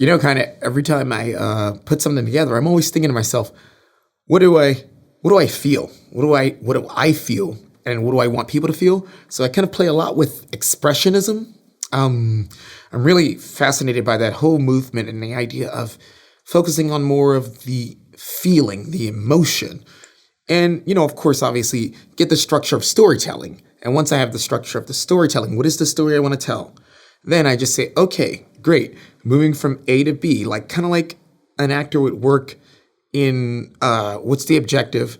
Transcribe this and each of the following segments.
Kind of every time I put something together, I'm always thinking to myself, what do I feel? What do I feel? And what do I want people to feel? So I kind of play a lot with expressionism. I'm really fascinated by that whole movement and the idea of focusing on more of the feeling, the emotion. And, of course, obviously get the structure of storytelling. And once I have the structure of the storytelling, what is the story I want to tell? Then I just say, okay, great. Moving from A to B, kind of like an actor would work in what's the objective?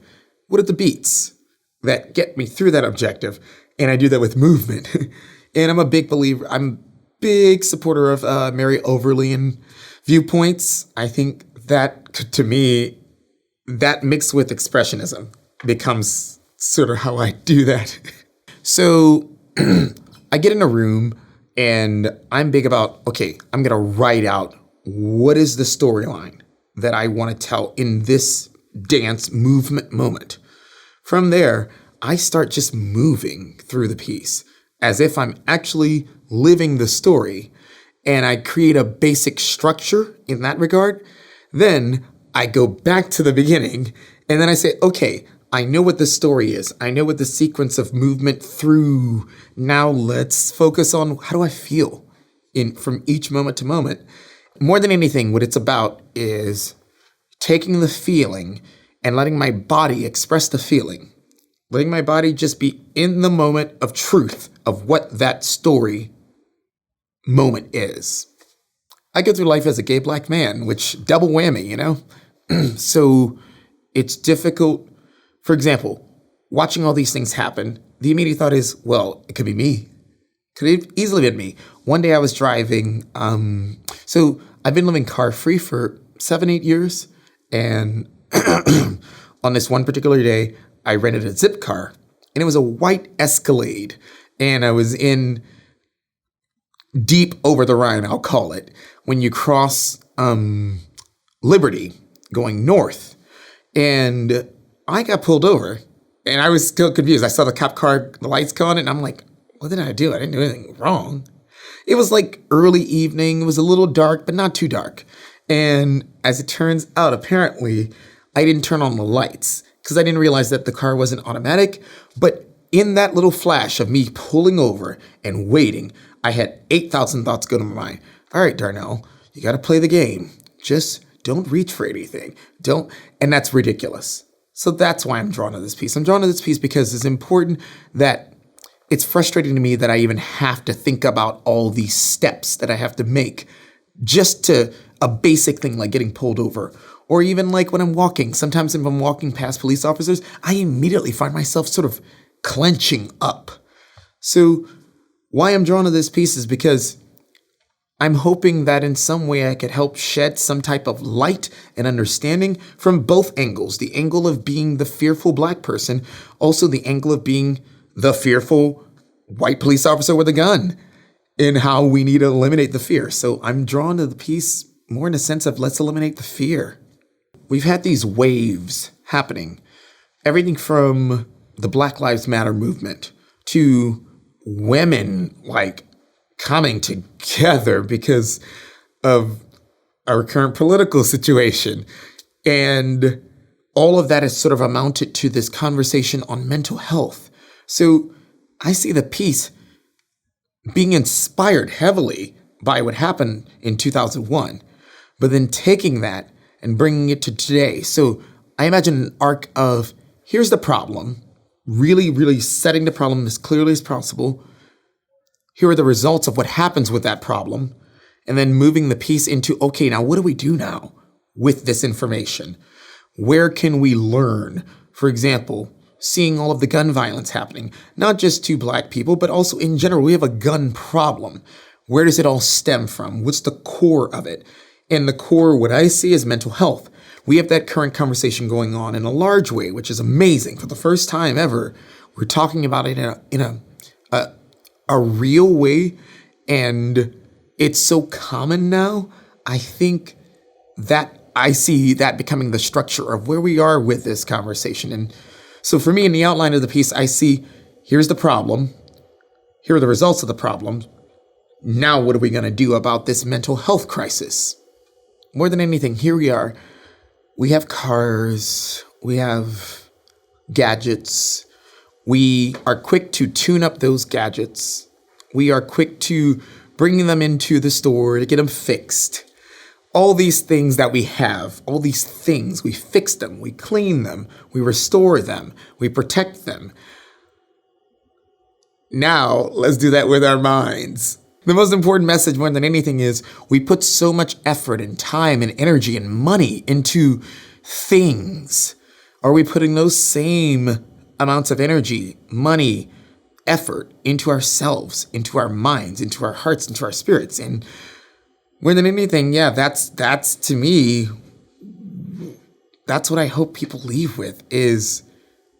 What are the beats that get me through that objective? And I do that with movement. And I'm a big believer, I'm big supporter of Mary Overlian viewpoints. I think that, to me, that mixed with expressionism becomes sort of how I do that. So I get in a room and I'm big about, okay, I'm going to write out what is the storyline that I want to tell in this dance movement moment. From there, I start just moving through the piece as if I'm actually living the story, and I create a basic structure in that regard. Then I go back to the beginning and then I say, okay, I know what the story is. I know what the sequence of movement through. Now let's focus on how do I feel from each moment to moment. More than anything, what it's about is taking the feeling and letting my body express the feeling. Letting my body just be in the moment of truth of what that story moment is. I go through life as a gay black man, which double whammy, So it's difficult. For example, watching all these things happen, the immediate thought is, well, it could be me. Could have easily been me. One day I was driving. So I've been living car free for 7-8 years. And on this one particular day, I rented a zip car, and it was a white Escalade. And I was in deep over the Rhine, I'll call it, when you cross Liberty going north. And I got pulled over, and I was still confused. I saw the cop car, the lights go on, and I'm like, what did I do? I didn't do anything wrong. It was like early evening. It was a little dark, but not too dark. And as it turns out, apparently, I didn't turn on the lights because I didn't realize that the car wasn't automatic. But in that little flash of me pulling over and waiting, I had 8,000 thoughts go to my mind. All right, Darnell, you got to play the game. Just don't reach for anything. And that's ridiculous. So that's why I'm drawn to this piece. I'm drawn to this piece because it's important that it's frustrating to me that I even have to think about all these steps that I have to make just to a basic thing like getting pulled over. Or even like when I'm walking. Sometimes if I'm walking past police officers, I immediately find myself sort of clenching up. So why I'm drawn to this piece is because I'm hoping that in some way I could help shed some type of light and understanding from both angles. The angle of being the fearful black person, also the angle of being the fearful white police officer with a gun, and how we need to eliminate the fear. So I'm drawn to the piece more in the sense of let's eliminate the fear. We've had these waves happening. Everything from the Black Lives Matter movement to women coming together because of our current political situation. And all of that has sort of amounted to this conversation on mental health. So I see the piece being inspired heavily by what happened in 2001, but then taking that and bringing it to today. So I imagine an arc of here's the problem, really, really setting the problem as clearly as possible. Here are the results of what happens with that problem, and then moving the piece into, okay, now what do we do now with this information? Where can we learn? For example, seeing all of the gun violence happening, not just to black people, but also in general, we have a gun problem. Where does it all stem from? What's the core of it? And the core, what I see, is mental health. We have that current conversation going on in a large way, which is amazing. For the first time ever, we're talking about it in a real way, and it's so common now. I think that I see that becoming the structure of where we are with this conversation. And so for me, in the outline of the piece, I see here's the problem. Here are the results of the problem. Now, what are we going to do about this mental health crisis? More than anything, here we are. We have cars, we have gadgets. We are quick to tune up those gadgets. We are quick to bring them into the store to get them fixed. All these things that we have, all these things, we fix them, we clean them, we restore them, we protect them. Now, let's do that with our minds. The most important message more than anything is we put so much effort and time and energy and money into things. Are we putting those same amounts of energy, money, effort into ourselves, into our minds, into our hearts, into our spirits? And more than anything, yeah, that's to me, that's what I hope people leave with is,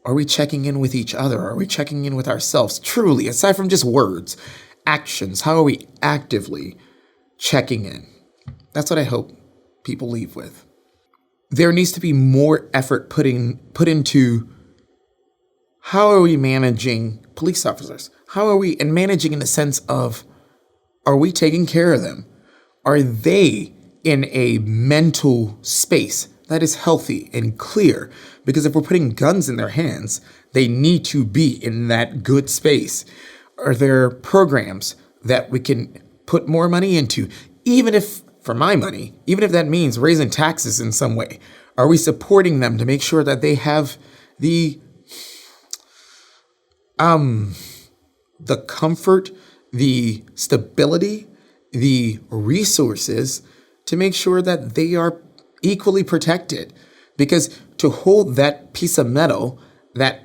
are we checking in with each other? Are we checking in with ourselves? Truly, aside from just words, actions, how are we actively checking in? That's what I hope people leave with. There needs to be more effort put into how are we managing police officers? How are we, and managing in the sense of, are we taking care of them? Are they in a mental space that is healthy and clear? Because if we're putting guns in their hands, they need to be in that good space. Are there programs that we can put more money into? Even if, for my money, even if that means raising taxes in some way, are we supporting them to make sure that they have the comfort, the stability, the resources to make sure that they are equally protected? Because to hold that piece of metal that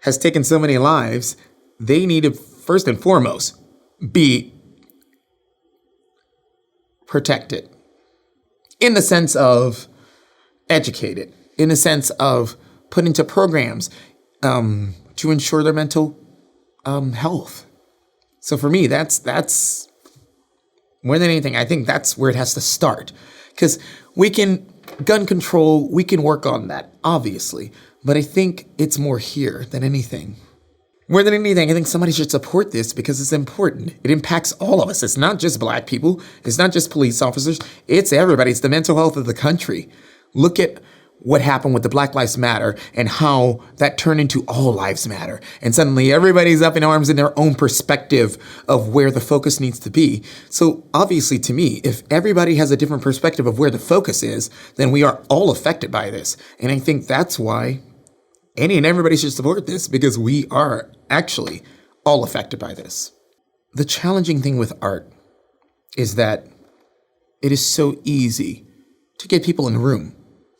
has taken so many lives, they need to first and foremost be protected in the sense of educated, in the sense of put into programs to ensure their mental health. So for me, that's more than anything, I think that's where it has to start. Because gun control, we can work on that, obviously. But I think it's more here than anything. More than anything, I think somebody should support this because it's important. It impacts all of us. It's not just Black people. It's not just police officers. It's everybody. It's the mental health of the country. Look at what happened with the Black Lives Matter and how that turned into All Lives Matter. And suddenly everybody's up in arms in their own perspective of where the focus needs to be. So obviously to me, if everybody has a different perspective of where the focus is, then we are all affected by this. And I think that's why any and everybody should support this, because we are actually all affected by this. The challenging thing with art is that it is so easy to get people in the room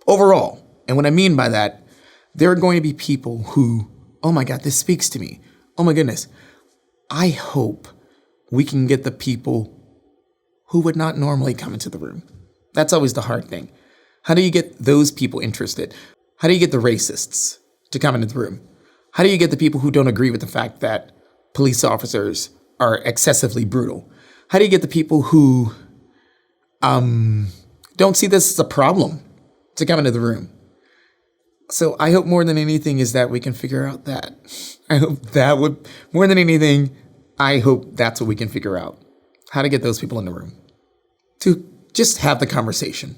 overall. And what I mean by that, there are going to be people who, oh my God, this speaks to me. Oh my goodness. I hope we can get the people who would not normally come into the room. That's always the hard thing. How do you get those people interested? How do you get the racists to come into the room? How do you get the people who don't agree with the fact that police officers are excessively brutal? How do you get the people who don't see this as a problem to come into the room? So I hope more than anything is that we can figure out that. I hope that would, more than anything, I hope that's what we can figure out. How to get those people in the room to just have the conversation.